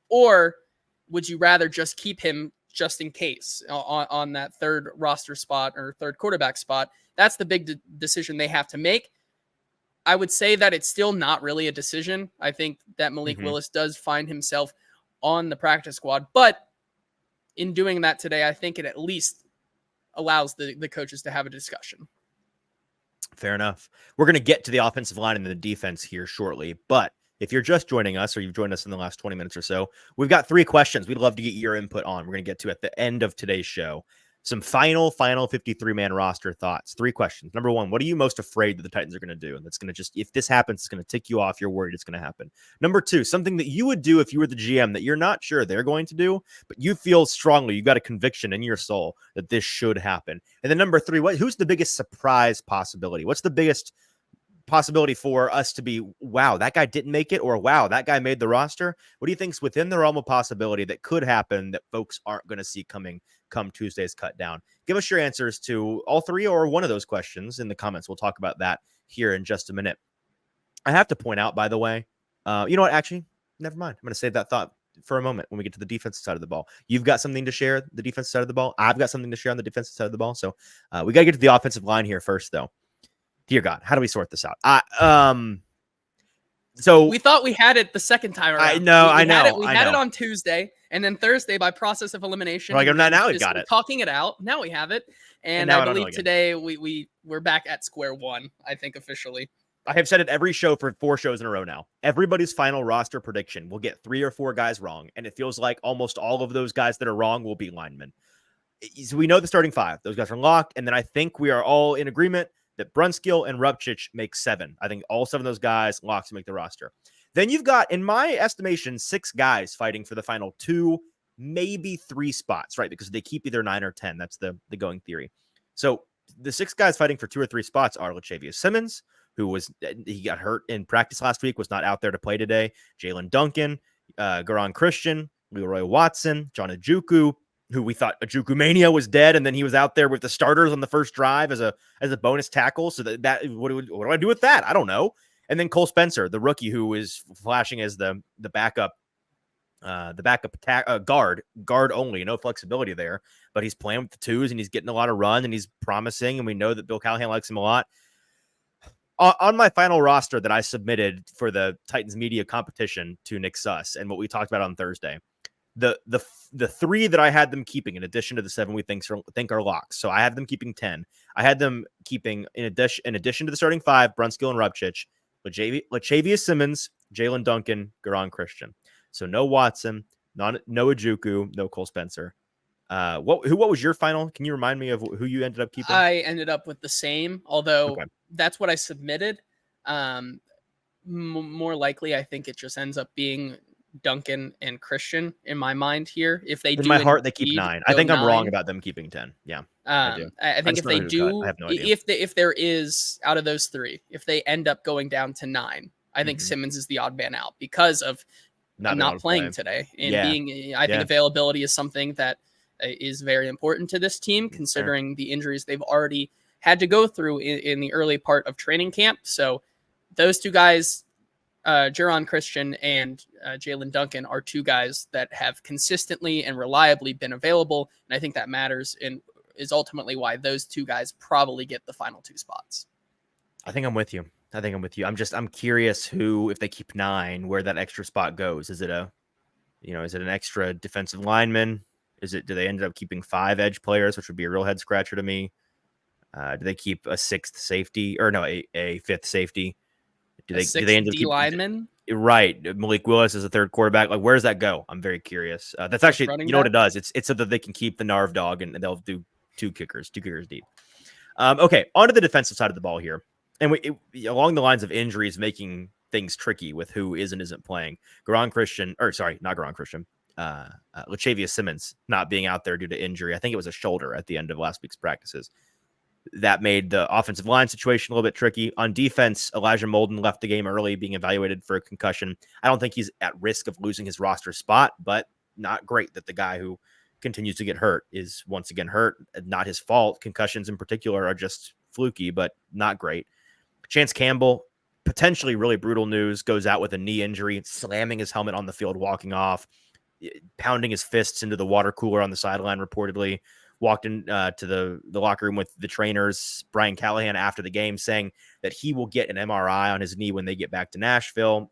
Or would you rather just keep him just in case on that 3rd roster spot or 3rd quarterback spot? That's the big decision they have to make. I would say that it's still not really a decision. I think that Malik Willis does find himself on the practice squad, but in doing that today, I think it at least allows the coaches to have a discussion. Fair enough. We're going to get to the offensive line and the defense here shortly, but if you're just joining us or you've joined us in the last 20 minutes or so, we've got 3 questions we'd love to get your input on. We're going to get to at the end of today's show. Some final 53-man roster thoughts. 3 questions. Number 1, what are you most afraid that the Titans are going to do? And that's going to just, if this happens, it's going to tick you off. You're worried it's going to happen. Number 2, something that you would do if you were the GM that you're not sure they're going to do, but you feel strongly, you've got a conviction in your soul that this should happen. And then number 3, who's the biggest surprise possibility? What's the biggest possibility for us to be, wow, that guy didn't make it, or wow, that guy made the roster? What do you think is within the realm of possibility that could happen that folks aren't going to see coming come Tuesday's cut down? Give us your answers to all 3 or one of those questions in the comments. We'll talk about that here in just a minute. I have to point out, by the way, you know what? Actually, never mind. I'm going to save that thought for a moment when we get to the defensive side of the ball. You've got something to share, the defensive side of the ball. I've got something to share on the defensive side of the ball. So we got to get to the offensive line here first, though. Dear God, how do we sort this out? So we thought we had it the second time around. I know. We had it on Tuesday, and then Thursday by process of elimination. Like, now we got it. Talking it out. Now we have it, and I believe today we're back at square one. I think officially. I have said it every show for 4 shows in a row now. Everybody's final roster prediction will get 3 or 4 guys wrong, and it feels like almost all of those guys that are wrong will be linemen. So we know the starting 5; those guys are locked, and then I think we are all in agreement that Brunskill and Rupchich make 7. I think all 7 of those guys locked to make the roster. Then you've got, in my estimation, 6 guys fighting for the final 2, maybe 3 spots, right? Because they keep either 9 or 10. That's the going theory. So the 6 guys fighting for 2 or 3 spots are Latavius Simmons, he got hurt in practice last week, was not out there to play today. Jalen Duncan, Garon Christian, Leroy Watson, John Ojukwu, who we thought Ojukwu Mania was dead, and then he was out there with the starters on the first drive as a bonus tackle. So that what do I do with that? I don't know. And then Cole Spencer, the rookie, who is flashing as the backup. Guard only, no flexibility there, but he's playing with the twos and he's getting a lot of run and he's promising. And we know that Bill Callahan likes him a lot. On my final roster that I submitted for the Titans media competition to Nick Suss and what we talked about on Thursday, the three that I had them keeping in addition to the 7 we think are locks. So I have them keeping 10. I had them keeping in addition to the starting 5, Brunskill and Rupchich, Lachavious Simmons, Jalen Duncan, Garon Christian. So no Watson, no Ojukwu, no Cole Spencer. What was your final? Can you remind me of who you ended up keeping? I ended up with the same, although that's what I submitted. More likely, I think it just ends up being Duncan and Christian in my mind here. If they in my heart, they keep 9. I think I'm wrong about them keeping 10. Yeah, I do. I think if they do, I have no idea. If there is out of those 3, if they end up going down to 9, I think Simmons is the odd man out because of not playing today and being. I think availability is something that is very important to this team, considering the injuries they've already had to go through in the early part of training camp. So those 2 guys, Garon Christian and Jalen Duncan, are 2 guys that have consistently and reliably been available. And I think that matters and is ultimately why those 2 guys probably get the final 2 spots. I think I'm with you. I'm curious if they keep 9, where that extra spot goes. Is it an extra defensive lineman? Do they end up keeping 5 edge players, which would be a real head scratcher to me? Do they keep a 6th safety a 5th safety? Do they end up keeping lineman? Right. Malik Willis is a 3rd quarterback. Like, where does that go? I'm very curious. That's actually, what it does. It's so that they can keep the Narv dog and they'll do 2 kickers deep. Okay. On to the defensive side of the ball here. And along the lines of injuries making things tricky with who is and isn't playing. Lachavious Simmons not being out there due to injury. I think it was a shoulder at the end of last week's practices. That made the offensive line situation a little bit tricky. On defense, Elijah Molden left the game early, being evaluated for a concussion. I don't think he's at risk of losing his roster spot, but not great that the guy who continues to get hurt is once again hurt. Not his fault. Concussions in particular are just fluky, but not great. Chance Campbell, potentially really brutal news, goes out with a knee injury, slamming his helmet on the field, walking off, pounding his fists into the water cooler on the sideline, reportedly. Walked in to the locker room with the trainers, Brian Callahan, after the game, saying that he will get an MRI on his knee when they get back to Nashville.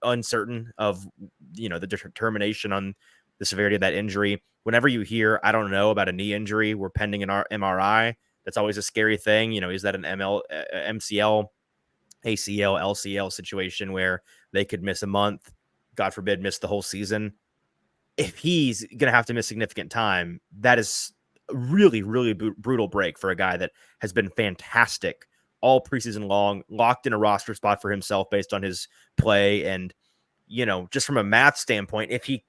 Uncertain of, the determination on the severity of that injury. Whenever you hear, I don't know, about a knee injury, we're pending an MRI, that's always a scary thing. Is that an MCL, ACL, LCL situation where they could miss a month, God forbid, miss the whole season? If he's going to have to miss significant time, that is really, really brutal break for a guy that has been fantastic all preseason long, locked in a roster spot for himself based on his play. And, just from a math standpoint, if he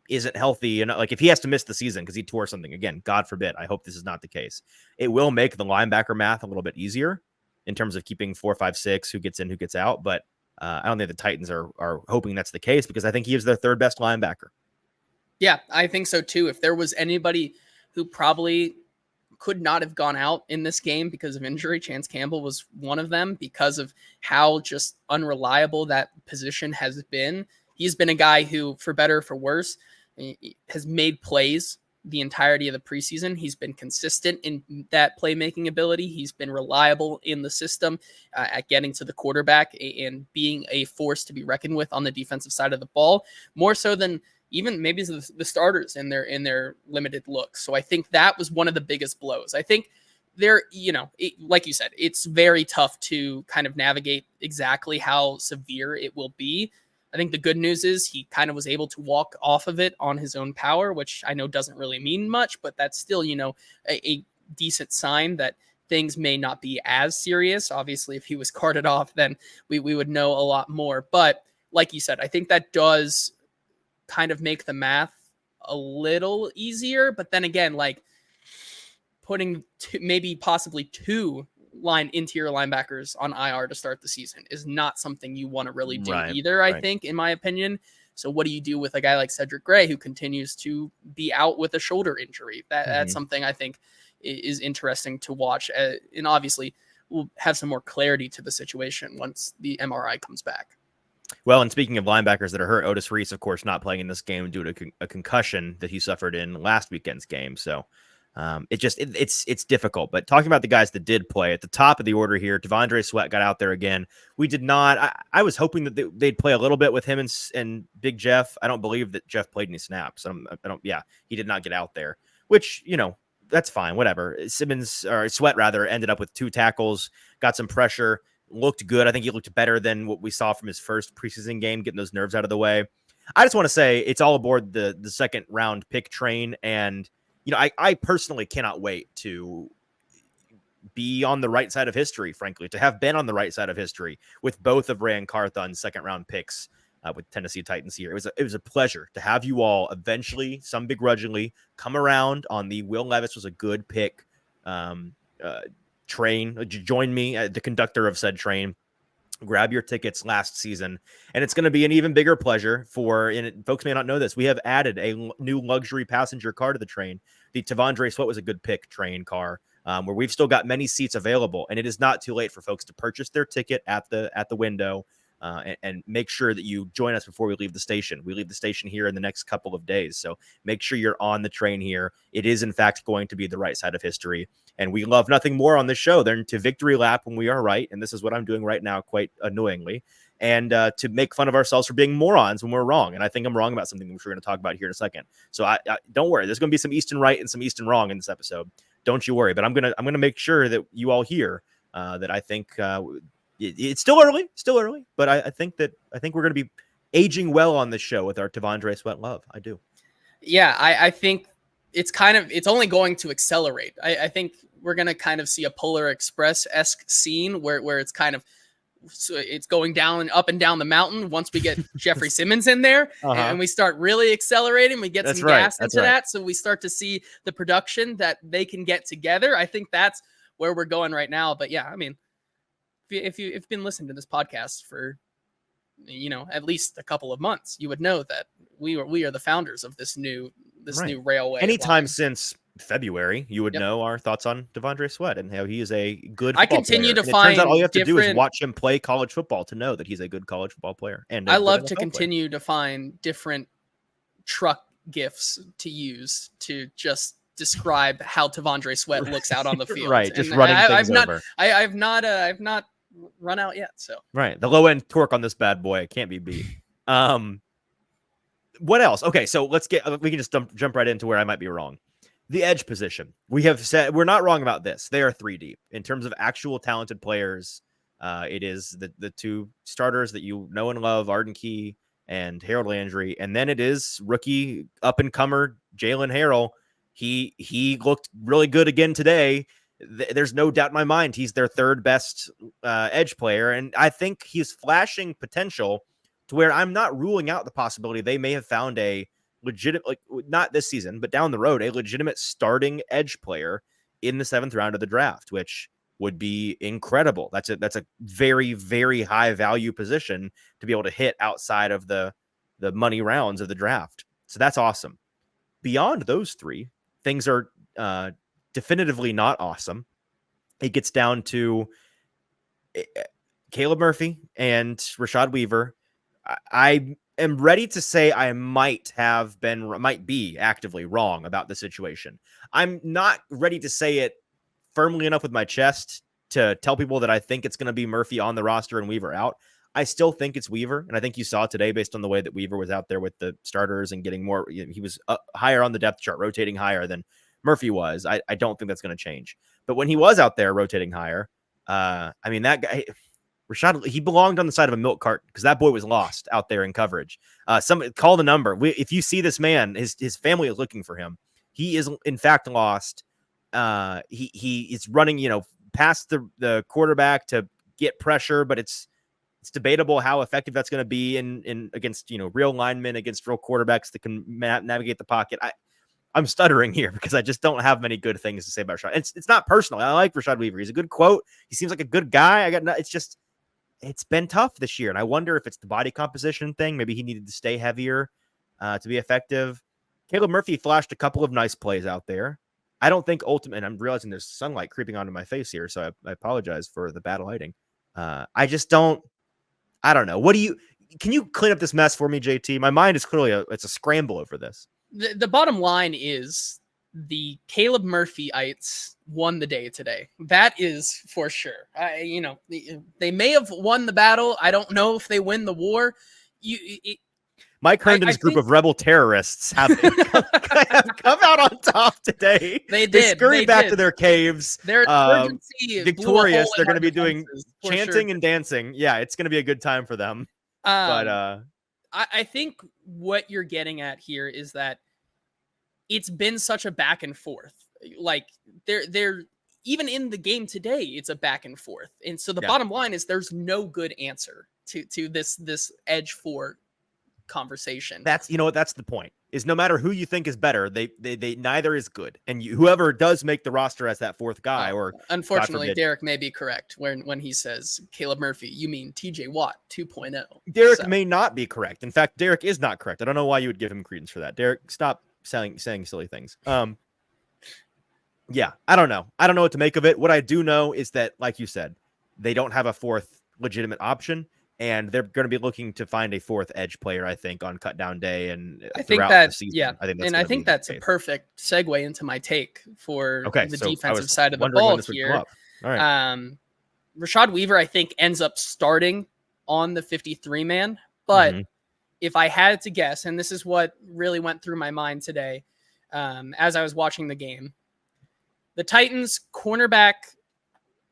isn't healthy, if he has to miss the season because he tore something, again, God forbid, I hope this is not the case, it will make the linebacker math a little bit easier in terms of keeping 4, 5, 6, who gets in, who gets out. But I don't think the Titans are hoping that's the case, because I think he is their 3rd best linebacker. Yeah, I think so too. If there was anybody who probably could not have gone out in this game because of injury, Chance Campbell was one of them, because of how just unreliable that position has been. He's been a guy who, for better or for worse, has made plays the entirety of the preseason. He's been consistent in that playmaking ability. He's been reliable in the system at getting to the quarterback and being a force to be reckoned with on the defensive side of the ball, more so than even maybe the starters in their limited looks. So I think that was one of the biggest blows. I think like you said, it's very tough to kind of navigate exactly how severe it will be. I think the good news is he kind of was able to walk off of it on his own power, which I know doesn't really mean much, but that's still, a decent sign that things may not be as serious. Obviously, if he was carted off, then we would know a lot more. But like you said, I think that does kind of make the math a little easier. But then again, putting possibly 2 interior linebackers on IR to start the season is not something you want to really do Right, either, I think, in my opinion. So what do you do with a guy like Cedric Gray, who continues to be out with a shoulder injury? That's something I think is interesting to watch. And obviously we'll have some more clarity to the situation once the MRI comes back. Well, and speaking of linebackers that are hurt, Otis Reese, of course, not playing in this game due to a concussion that he suffered in last weekend's game. So it's difficult. But talking about the guys that did play at the top of the order here, T'Vondre Sweat got out there again. We did not. I was hoping that they'd play a little bit with him and Big Jeff. I don't believe that Jeff played any snaps. Yeah, he did not get out there, which, that's fine. Whatever. Sweat rather ended up with 2 tackles, got some pressure. Looked good. I think he looked better than what we saw from his first preseason game, getting those nerves out of the way. I just want to say it's all aboard the second round pick train. And, I personally cannot wait to be on the right side of history, frankly, to have been on the right side of history with both of Ray and Carthon's second round picks with Tennessee Titans here. It was a pleasure to have you all eventually, some begrudgingly, come around on the Will Levis was a good pick train. Join me, the conductor of said train. Grab your tickets last season, and it's going to be an even bigger pleasure and folks may not know this, we have added a new luxury passenger car to the train. The T'Vondre Sweat was a good pick train car, where we've still got many seats available, and it is not too late for folks to purchase their ticket at the window. And make sure that you join us before we leave the station. We leave the station here in the next couple of days. So make sure you're on the train here. It is, in fact, going to be the right side of history. And we love nothing more on this show than to victory lap when we are right. And this is what I'm doing right now, quite annoyingly. And to make fun of ourselves for being morons when we're wrong. And I think I'm wrong about something which we're going to talk about here in a second. So I don't worry. There's going to be some Easton right and some Easton wrong in this episode. Don't you worry. But I'm gonna make sure that you all hear that I think it's still early, but I think we're going to be aging well on this show with our T'Vondre Sweat love. I do. Yeah, I think it's only going to accelerate. I think we're going to kind of see a Polar Express-esque scene where it's kind of, so it's going down up and down the mountain once we get Jeffrey Simmons in there and we start really accelerating. We get some gas into that. So we start to see the production that they can get together. I think that's where we're going right now. But yeah, I mean, if you've been listening to this podcast for, at least a couple of months, you would know that we are the founders of this new railway. Anytime since February, you would know our thoughts on T'Vondre Sweat and how he is a good football I continue player. To find. It turns out all you have to do is watch him play college football to know that he's a good college football player. And I love to continue to find different truck gifs to use to just describe how T'Vondre Sweat looks out on the field. Right, just running things over. I've not run out yet. So the low end torque on this bad boy can't be beat. What else? Okay, so we can just jump right into where I might be wrong. The edge position. We have said we're not wrong about this. They are 3 deep in terms of actual talented players. It is the 2 starters that you know and love, Arden Key and Harold Landry, and then it is rookie up and comer Jalen Harrell. He looked really good again today. There's no doubt in my mind he's their 3rd best edge player, and I think he's flashing potential to where I'm not ruling out the possibility they may have found a legitimate, not this season, but down the road, a legitimate starting edge player in the 7th round of the draft, which would be incredible. That's a very, very high value position to be able to hit outside of the money rounds of the draft. So that's awesome. Beyond those 3, things are definitively not awesome. It gets down to Caleb Murphy and Rashad Weaver. I am ready to say I might be actively wrong about the situation. I'm not ready to say it firmly enough with my chest to tell people that I think it's going to be Murphy on the roster and Weaver out. I still think it's Weaver, and I think you saw today based on the way that Weaver was out there with the starters and getting more. He was higher on the depth chart, rotating higher than Murphy was. I don't think that's going to change. But when he was out there rotating higher, that guy, Rashad, he belonged on the side of a milk cart because that boy was lost out there in coverage. Somebody call the number. If you see this man, his family is looking for him. He is in fact lost. He is running, past the quarterback to get pressure, but it's debatable how effective that's going to be in against real linemen, against real quarterbacks that can navigate the pocket. I'm stuttering here because I just don't have many good things to say about Rashad. It's not personal. I like Rashad Weaver. He's a good quote. He seems like a good guy. It's been tough this year. And I wonder if it's the body composition thing. Maybe he needed to stay heavier to be effective. Caleb Murphy flashed a couple of nice plays out there. I don't think ultimately, and I'm realizing there's sunlight creeping onto my face here, so I apologize for the bad lighting. I don't know. Can you clean up this mess for me, JT? My mind is clearly it's a scramble over this. The bottom line is the Caleb Murphy-ites won the day today. That is for sure. They may have won the battle. I don't know if they win the war. Mike Herndon's group of rebel terrorists have come out on top today. They did. They scurried back to their caves. They're victorious. They're going to be doing chanting and dancing. Yeah, it's going to be a good time for them. I think what you're getting at here is that it's been such a back and forth. Like they're even in the game today, it's a back and forth. And so the bottom line is there's no good answer to this edge 4 conversation. That's the point. Is no matter who you think is better, they neither is good. And whoever does make the roster as that 4th guy, or unfortunately, Derek may be correct when he says Caleb Murphy. You mean TJ Watt 2.0? Derek may not be correct. In fact, Derek is not correct. I don't know why you would give him credence for that. Derek, stop saying silly things. Yeah, I don't know. I don't know what to make of it. What I do know is that, like you said, they don't have a 4th legitimate option. And they're going to be looking to find a 4th edge player, I think, on cutdown day and throughout the season. Yeah, I think that's a perfect segue into my take for the defensive side of the ball here. All right. Rashad Weaver, I think, ends up starting on the 53-man. But if I had to guess, and this is what really went through my mind today as I was watching the game, the Titans cornerback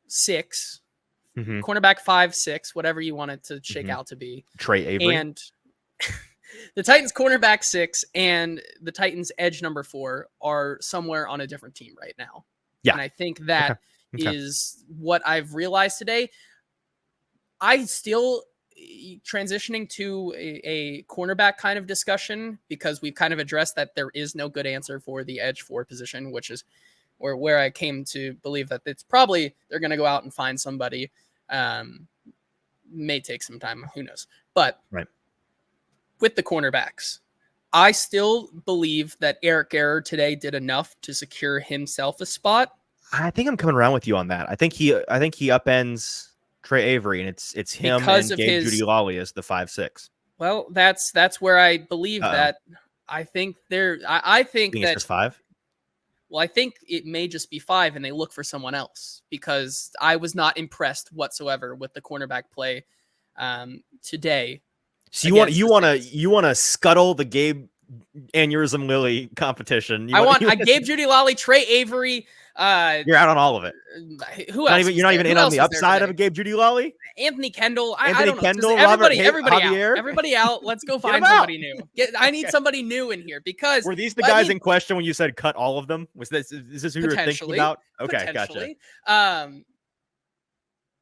6, cornerback 5-6, whatever you want it to shake out to be. Trey Avery. And the Titans cornerback 6 and the Titans edge number 4 are somewhere on a different team right now. Yeah. And I think that is what I've realized today. I still transitioning to a cornerback kind of discussion because we've kind of addressed that there is no good answer for the edge 4 position, which is where I came to believe that it's probably they're going to go out and find somebody. May take some time, who knows? But with the cornerbacks, I still believe that Eric Garror today did enough to secure himself a spot. I think I'm coming around with you on that. I think he upends Trey Avery, and it's him because and Gabe Judy Lawley as the 5-6. Well, that's where I believe that. I think I think that it's just 5. Well, I think it may just be 5 and they look for someone else because I was not impressed whatsoever with the cornerback play today. So you want to scuttle the Gabe Aneurysm Lilly competition. I Gabe Judy Lawley, Trey Avery. You're out on all of it. Who else? You're not even in on the upside of a Gabe Judy Lawley? Anthony Kendall. Anthony I don't Kendall, know. Everybody Javier. out. Everybody out. Let's go find somebody new. I need somebody new in here because were these the guys in question when you said cut all of them? Is this who you were thinking about? Okay, gotcha.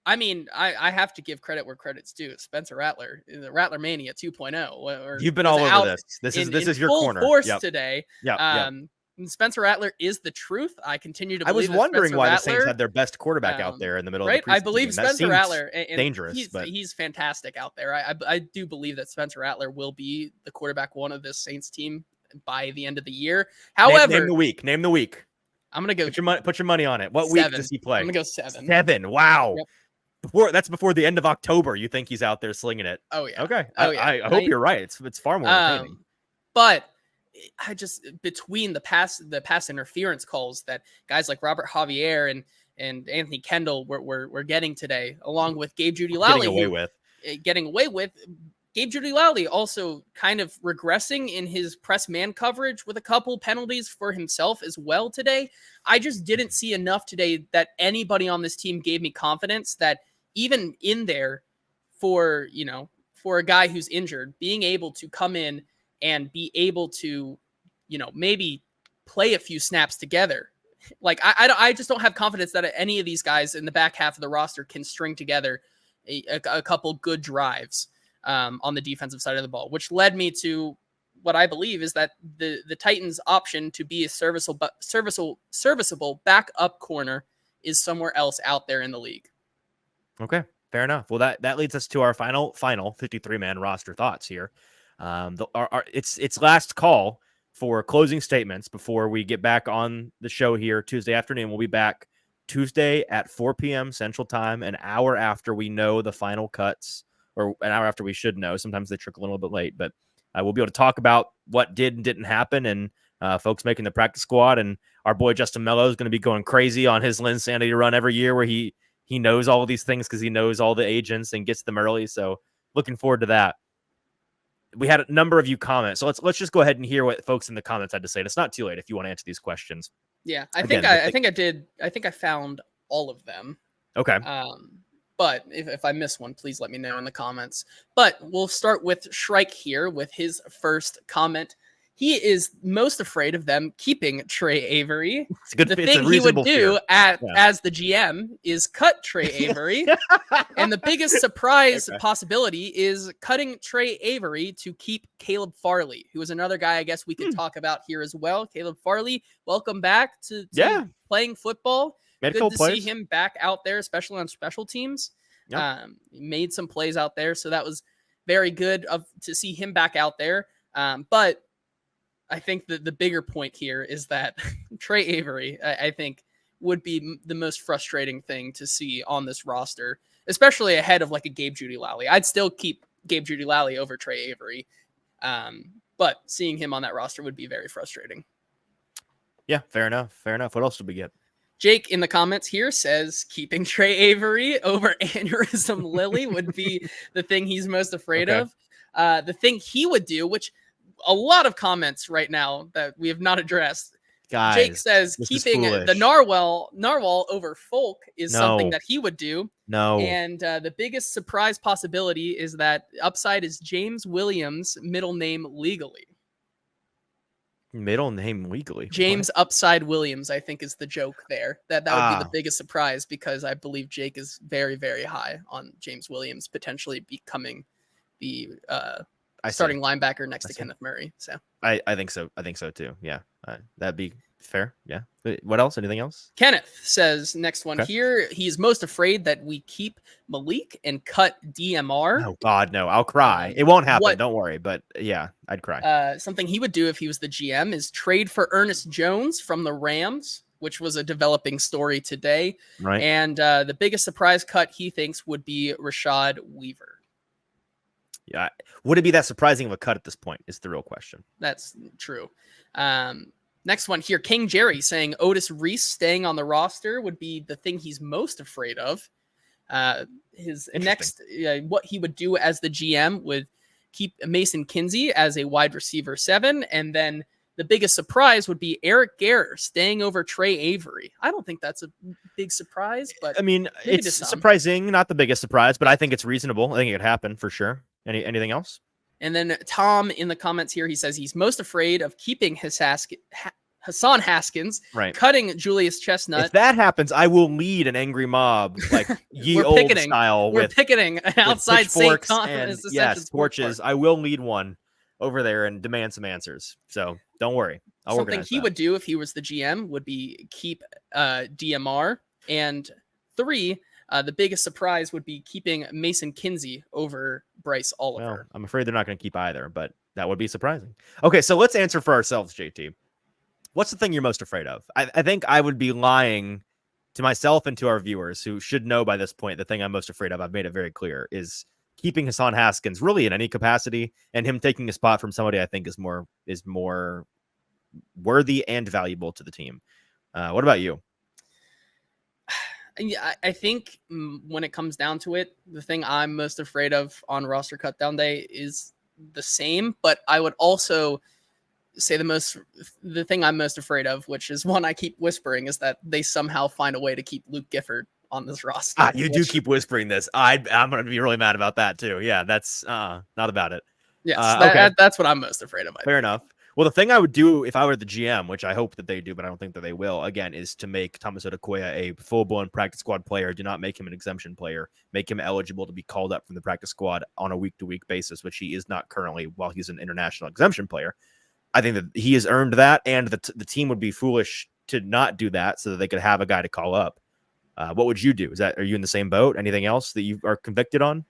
I mean, I have to give credit where credit's due. Spencer Rattler, the Rattler Mania 2.0. You've been all over this. This is your corner. Force today. Yeah. Spencer Rattler is the truth. I continue to believe. I was wondering why the Saints had their best quarterback out there in the middle of the preseason. I believe Spencer Rattler. And dangerous. He's fantastic out there. I do believe that Spencer Rattler will be the quarterback 1 of this Saints team by the end of the year. However, name the week. I'm gonna go. Put your money on it. What 7. Week does he play? I'm gonna go 7. 7. Wow. Yep. That's before the end of October. You think he's out there slinging it? Oh yeah. Okay. Yeah. I hope you're right. It's far more entertaining. But I just between the pass interference calls that guys like Robert Javier and Anthony Kendall were getting today, along with Gabe Judy Lawley getting away with. Gabe Judy Lawley also kind of regressing in his press man coverage with a couple penalties for himself as well today. I just didn't see enough today that anybody on this team gave me confidence that even in there for a guy who's injured, being able to come in and be able to, maybe play a few snaps together. Like, I just don't have confidence that any of these guys in the back half of the roster can string together a couple good drives on the defensive side of the ball, which led me to what I believe is that the Titans' option to be a serviceable backup corner is somewhere else out there in the league. Okay, fair enough. Well, that leads us to our final 53-man roster thoughts here. It's last call for closing statements before we get back on the show here Tuesday afternoon. We'll be back Tuesday at 4 p.m. Central Time, an hour after we know the final cuts, or an hour after we should know. Sometimes they trickle a little bit late, but we'll be able to talk about what did and didn't happen, and folks making the practice squad. And our boy Justin Mello is going to be going crazy on his Linsanity run every year, where he knows all of these things because he knows all the agents and gets them early. So looking forward to that. We had a number of you comment, so let's just go ahead and hear what folks in the comments had to say. And it's not too late if you want to answer these questions. Yeah, I think I did. I think I found all of them. Okay. But if I miss one, please let me know in the comments. But we'll start with Shrike here with his first comment. He is most afraid of them keeping Trey Avery. The thing he would do as the GM is cut Trey Avery. And the biggest surprise possibility is cutting Trey Avery to keep Caleb Farley, who is another guy I guess we could talk about here as well. Caleb Farley, welcome back to playing football. Good to see him back out there, especially on special teams. Yep. Made some plays out there, so that was very good to see him back out there. But I think that the bigger point here is that Trey Avery, I think, would be the most frustrating thing to see on this roster, especially ahead of like a Gabe Jeudy-Lally. I'd still keep Gabe Jeudy-Lally over Trey Avery, but seeing him on that roster would be very frustrating. Yeah, fair enough. What else did we get? Jake in the comments here says keeping Trey Avery over Aneurysm Lily would be the thing he's most afraid of. The thing he would do, which a lot of comments right now that we have not addressed. Guys, Jake says keeping the Narwhal over Folk is something that he would do. No. And the biggest surprise possibility is that upside is James Williams' middle name legally. Middle name legally? James Upside Williams, I think, is the joke there. That would be the biggest surprise, because I believe Jake is very, very high on James Williams potentially becoming the starting linebacker next to Kenneth Murray. So I think so. I think so too. Yeah, that'd be fair. Yeah. What else? Anything else? Kenneth says next one here. He's most afraid that we keep Malik and cut DMR. Oh God, no! I'll cry. It won't happen. Don't worry. But yeah, I'd cry. Something he would do if he was the GM is trade for Ernest Jones from the Rams, which was a developing story today. Right. And the biggest surprise cut he thinks would be Rashad Weaver. Yeah. Would it be that surprising of a cut at this point? Is the real question. That's true. Next one here, King Jerry saying Otis Reese staying on the roster would be the thing he's most afraid of. His next, what he would do as the GM would keep Mason Kinsey as a wide receiver 7. And then the biggest surprise would be Eric Garror staying over Trey Avery. I don't think that's a big surprise, but I mean, it's surprising, not the biggest surprise, but I think it's reasonable. I think it could happen for sure. Anything else? And then Tom in the comments here, he says he's most afraid of keeping Hassan Haskins, cutting Julius Chestnut. If that happens, I will lead an angry mob, like ye old style. We're picketing outside St. Thomas. Yes, torches. I will lead one over there and demand some answers. So don't worry. Something he would do if he was the GM would be keep DMR. And 3, the biggest surprise would be keeping Mason Kinsey over Bryce Oliver. Well, I'm afraid they're not going to keep either, but that would be surprising. Okay, so let's answer for ourselves, JT. What's the thing you're most afraid of? I think I would be lying to myself and to our viewers, who should know by this point the thing I'm most afraid of, I've made it very clear, is keeping Hassan Haskins really in any capacity, and him taking a spot from somebody I think is more worthy and valuable to the team. What about you? I think when it comes down to it, the thing I'm most afraid of on roster cutdown day is the same, but I would also say the thing I'm most afraid of, which is one I keep whispering, is that they somehow find a way to keep Luke Gifford on this roster. You do keep whispering this. I'm going to be really mad about that too. Yeah, that's not about it. Yes, okay. That's what I'm most afraid of. Fair enough. Well, the thing I would do if I were the GM, which I hope that they do, but I don't think that they will, again, is to make Thomas Odukoya a full-blown practice squad player. Do not make him an exemption player. Make him eligible to be called up from the practice squad on a week-to-week basis, which he is not currently while he's an international exemption player. I think that he has earned that, and the team would be foolish to not do that so that they could have a guy to call up. What would you do? Are you in the same boat? Anything else that you are convicted on?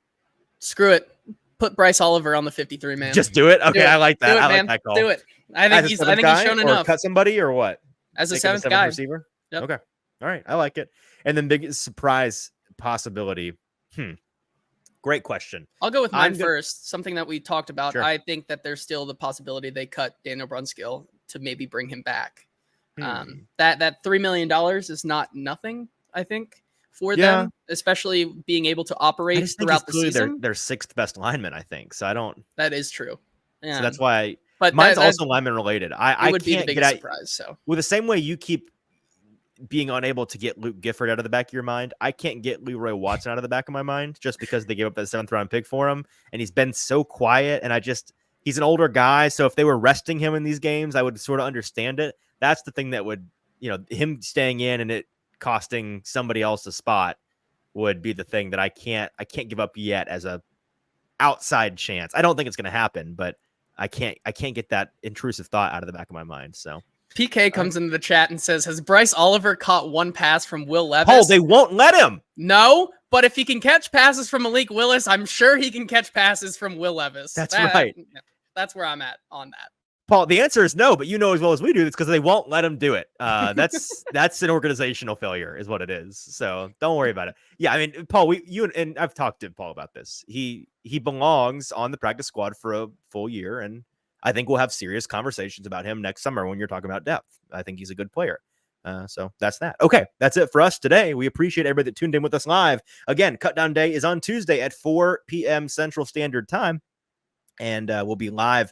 Screw it. Put Bryce Oliver on the 53 man. Just do it. Okay, I like that. I like that call. Do it. I think he's shown enough. Cut somebody or what? As a seventh guy. Receiver. Yep. Okay. All right. I like it. And then biggest surprise possibility. Great question. I'll go with mine first. Something that we talked about. Sure. I think that there's still the possibility they cut Daniel Brunskill to maybe bring him back. That $3 million is not nothing, I think, for them, especially being able to operate throughout the season. Their sixth best lineman, I think. So I don't. That is true. Yeah. So that's why. But mine's also lineman related. I would can't be the biggest surprise. So with the same way you keep being unable to get Luke Gifford out of the back of your mind, I can't get Leroy Watson out of the back of my mind just because they gave up that 7th round pick for him, and he's been so quiet. And he's an older guy, so if they were resting him in these games, I would sort of understand it. That's the thing that would, him staying in and it costing somebody else a spot would be the thing that I can't give up yet as a outside chance. I don't think it's going to happen, but I can't get that intrusive thought out of the back of my mind. So PK comes into the chat and says, has Bryce Oliver caught one pass from Will Levis? Oh, they won't let him. No, but if he can catch passes from Malik Willis, I'm sure he can catch passes from Will Levis. That's right. That's where I'm at on that. Paul, the answer is no, but you know as well as we do, it's because they won't let him do it. That's an organizational failure is what it is. So don't worry about it. Yeah, I mean, Paul, you and I've talked to Paul about this. He belongs on the practice squad for a full year, and I think we'll have serious conversations about him next summer when you're talking about depth. I think he's a good player. So that's that. Okay, that's it for us today. We appreciate everybody that tuned in with us live. Again, Cutdown Day is on Tuesday at 4 p.m. Central Standard Time, and we'll be live.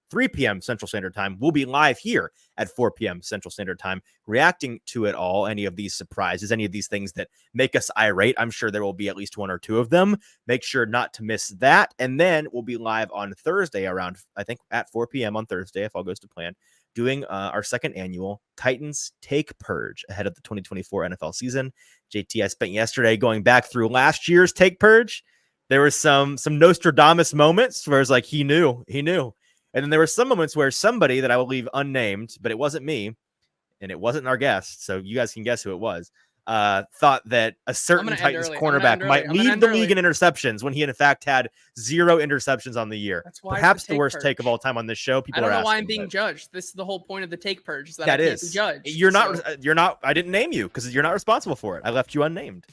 3 p.m. Central Standard Time. We'll be live here at 4 p.m. Central Standard Time, reacting to it all, any of these surprises, any of these things that make us irate. I'm sure there will be at least one or two of them. Make sure not to miss that. And then we'll be live on Thursday around, I think, at 4 p.m. on Thursday, if all goes to plan, doing our second annual Titans Take Purge ahead of the 2024 NFL season. JT, I spent yesterday going back through last year's Take Purge. There were some Nostradamus moments where it's like, he knew. And then there were some moments where somebody that I will leave unnamed, but it wasn't me and it wasn't our guest, so you guys can guess who it was, thought that a certain Titans cornerback might lead the league in interceptions when he in fact had 0 interceptions on the year. That's why perhaps the worst take of all time on this show. I don't know why I'm being judged. This is the whole point of the Take Purge, is that I can't be judged. You're not, I didn't name you because you're not responsible for it. I left you unnamed.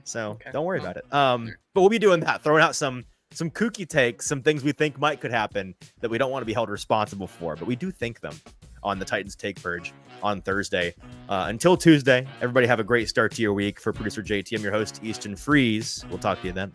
So don't worry about it. But we'll be doing that, throwing out some kooky takes, some things we think could happen that we don't want to be held responsible for, but we do think them on the Titans Take Purge on Thursday. Until Tuesday, everybody have a great start to your week. For producer JT, I'm your host, Easton Freeze. We'll talk to you then.